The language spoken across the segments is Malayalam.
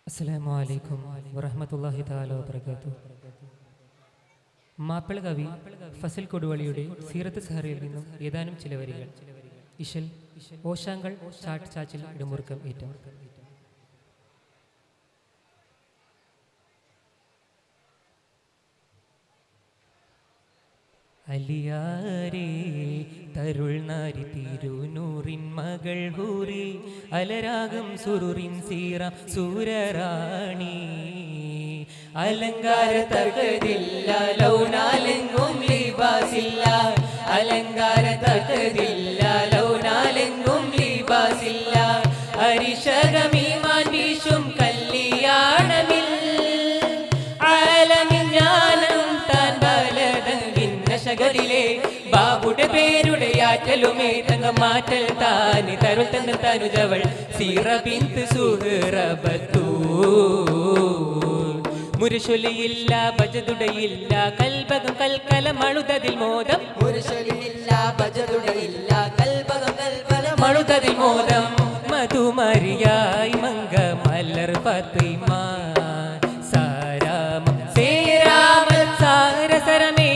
അസ്സലാമു അലൈക്കും വറഹ്മത്തുള്ളാഹി തആല വബറകാതുഹു. മാപ്പിള കവി ഫസൽ കൊടുവള്ളിയുടെ സീറത്ത് സഹറയിൽ നിന്നും ഏതാനും ചില വരികൾ. ഇശൽ ഓശാങ്കൾ ചാട്ട് ചാച്ചിൽ ഇടമുറുക്കം ഏറ്റം. അലിയാരേ തരുൾനാരി തിരുനൂറിൻ മകൾ ഹൂറി അലരാഗം സുറുറിൻ സീറ സൂരറാണി അലങ്കാര തകതില്ല ലൗനാലെങ്ങും ലിബാസില്ല അലങ്കാര തകതില്ല ലൗനാലെങ്ങും ലിബാസില്ല അരിശകമീമാൻ വീശും കല്യാണമിൽ ിലെ ബാബുടെ പേരുടെ ആറ്റലുമേ തങ്ങ മാറ്റൽ താന് തരുൾ തന്ന തനുജവൾ സീറ ബിന്ത് സുഹറബത്തു മുരശൊലിയില്ല ബജതുടയില്ല കൽബകം കൽക്കല മഴുതതിൽ മോദം മുരശൊലിയില്ല ബജതുടയില്ല കൽബകം കൽക്കല മഴുതതിൽ മോദം മധുമരിയായി മംഗ മലർ ഫാത്തിമ സാരാമം സേരാമൽ സാരസരമേ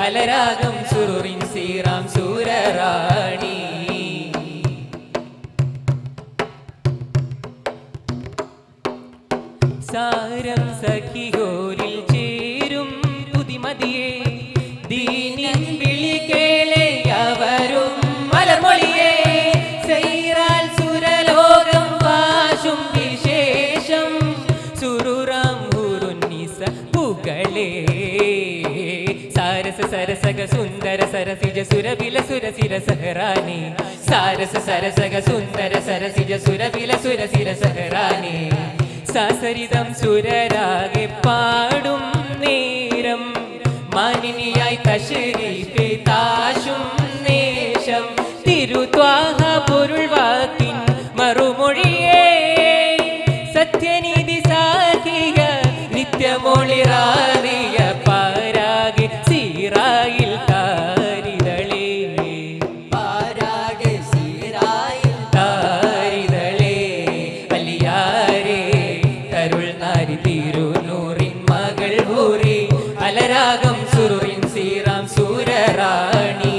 അലരാഗം സുറുറിൻ സീറാം സൂരറാണി സാരം സഖിയോരിൽ ചേരും പുതിമതിയെ ദീനിൻ വിളി കേളെ അവരും മലർമൊഴിയെ സൈറാൽ സുരലോകം വാശും വിശേഷം സുറുറാം ഹുറുന്നിസ പുകളേ സാരസ സരസക സുന്ദര സരസിജ സുരവില സുരസിര സഹറാനി സാരസ സരസക സുന്ദര സരസിജ സുരവില സുരസിര സഹറാനി സാസരിതം സുരരാകെ പാടും നേരം മാനിനിയായി തശ്രീഫെ താശും നേശം തിരുത്വാഹ പൊരുൾ വാക്കിൻ മറുമൊഴിയേ സത്യനീതി സാഹിക നിത്യമൊളിറാറിയ പാരാകെ സീറായിൽ താരിതളേ പാരാകെ സീറായിൽ താരിതളേ അലിയാരേ തരുൾ നാരി തിരുനൂറിൻ മകൾ ഹൂറി അലരാഗം സുറുറിൻ സീറാം സൂരറാണി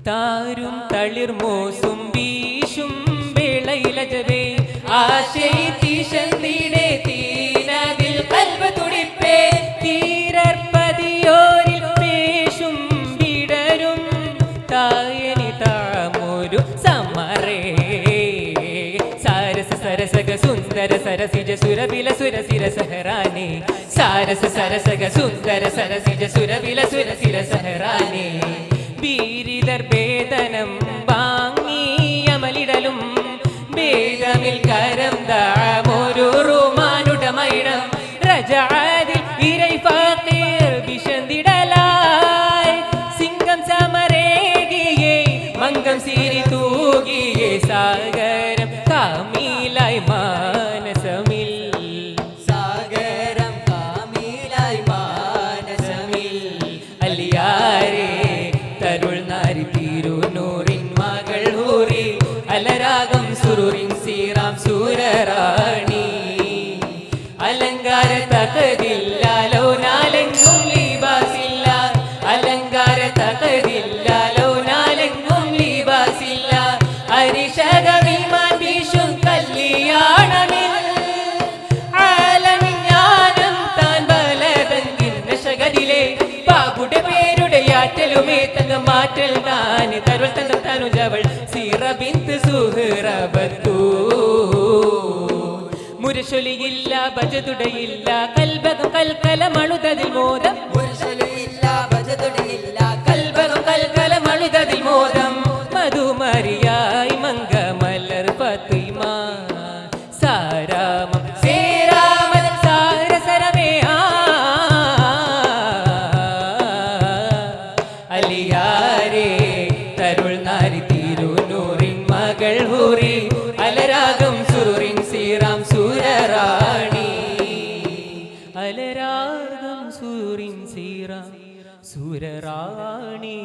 താരും തളിർമോസും വീശും വേളയിലജവേ ആശയിത്തിശന്തിടെ തീനതിൽ കൽബ് തുടിപ്പേ തീരർപ്പതിയോരിൽ പേശും വിടരും തായനി താമൊരു സമറേ സാരസ സരസക സുന്ദര സരസിജ സുരവില സുരസിര സഹറാനി സാരസ സരസക സുന്ദര സരസിജ സുരവില സുരസിര സഹറാനി ബീരിതർ വേദനം വാങ്ങിയമലിടലും വേദമിൽ കരം ദാമൊരു റുമാനുടമൈണം രജാദിൽ ഇരൈ ഫാഖീർ വിശന്തിടലായി സിംഗം സമരേകിയേ മംഗം സിരി തൂകിയേ സാഗരം കാമിലായി മാനസമിൽ സാഗരം കാമിലായി മാനസമിൽ അലിയാരേ തരുൾ നാരി തിരുനൂറിൻ മകൾ ഹൂറി അലരാഗം സുറുറിൻ സീറാം സൂരറാണി അലങ്കാര തകതില്ല ലൗനാലെങ്ങും ലിബാസില്ല അലങ്കാര തകതില്ല ലൗനാലെങ്ങും ലിബാസില്ല അരിശകവിമാൻ വീശും കല്യാണമിൽ ആലമിഞ്ഞാനം താൻ ബലതങ്കിൻ നശകതിലെ ബാബുടെ പേരുടെ ആറ്റലുമേ തങ്ങ മാറ്റൽ താന് തരുൾ തന്ന തനുജവൾ സീറ ബിന്ത് സുഹറബത്തു മുരശൊലിയില്ല ബജതുടയില്ല കൽബകം കൽക്കല മഴുതതിൽ മോദം മുരശൊലിയില്ല ബജതുടയില്ല കൽബകം കൽക്കല മഴുതതിൽ മോദം മധുമരിയായി മംഗ മലർ ഫാത്തിമ സാരാമം സേരാമൽ സാരസരമേ അലിയാരേ തരുൾ നാരി തിരുനൂറിൻ മകൾ ഹൂറി അലരാഗം സുറുറിൻ സീറാം സൂരറാണി അലരാഗം സൂറിൻ സീറ സുരറാണി